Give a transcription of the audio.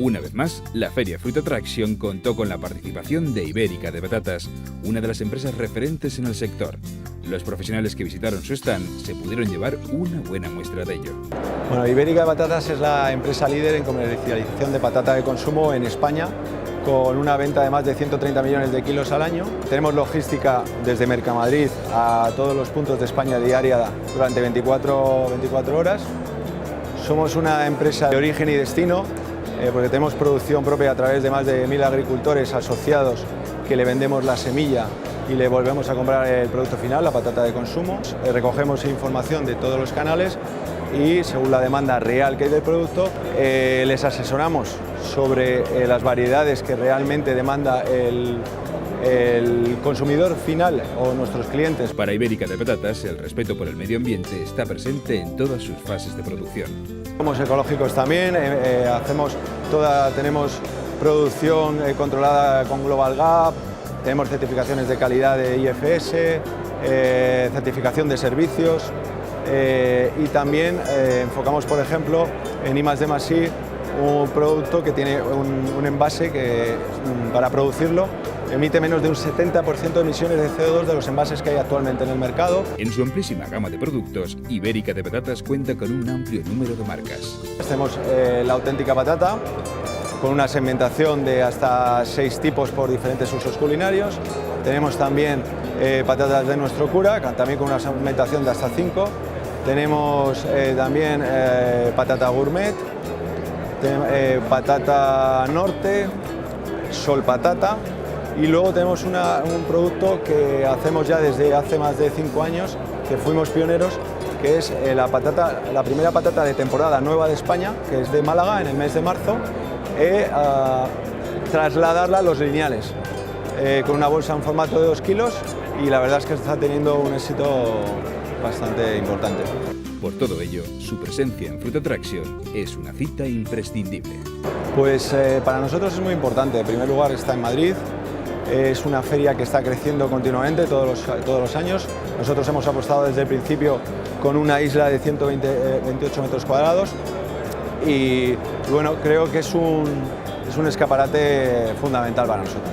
Una vez más, la Feria Fruit Attraction contó con la participación de Ibérica de Patatas, una de las empresas referentes en el sector. Los profesionales que visitaron su stand se pudieron llevar una buena muestra de ello. Bueno, Ibérica de Patatas es la empresa líder en comercialización de patata de consumo en España, con una venta de más de 130 millones de kilos al año. Tenemos logística desde Mercamadrid a todos los puntos de España diaria durante 24 horas. Somos una empresa de origen y destino, porque tenemos producción propia a través de más de 1000 agricultores asociados que le vendemos la semilla y le volvemos a comprar el producto final, la patata de consumo. Recogemos información de todos los canales y, según la demanda real que hay del producto, les asesoramos sobre las variedades que realmente demanda el consumidor final o nuestros clientes. Para Ibérica de Patatas, el respeto por el medio ambiente está presente en todas sus fases de producción. Somos ecológicos también, tenemos producción controlada con Global Gap, tenemos certificaciones de calidad de IFS, certificación de servicios y también enfocamos, por ejemplo, en I+D+I, un producto que tiene un envase que para producirlo emite menos de un 70% de emisiones de CO2 de los envases que hay actualmente en el mercado. En su amplísima gama de productos, Ibérica de Patatas cuenta con un amplio número de marcas. Tenemos la auténtica patata, con una segmentación de hasta 6 tipos por diferentes usos culinarios. Tenemos también patatas de nuestro cura, también con una segmentación de hasta 5. Tenemos también patata gourmet, patata norte, sol patata. Y luego tenemos un producto que hacemos ya desde hace más de 5 años, que fuimos pioneros, que es la primera patata de temporada nueva de España, que es de Málaga en el mes de marzo, trasladarla a los lineales, con una bolsa en formato de 2 kilos, y la verdad es que está teniendo un éxito bastante importante. Por todo ello, su presencia en Fruit Attraction es una cita imprescindible. Pues para nosotros es muy importante. En primer lugar, está en Madrid. Es una feria que está creciendo continuamente todos los años. Nosotros hemos apostado desde el principio con una isla de 128 metros cuadrados y bueno, creo que es un escaparate fundamental para nosotros.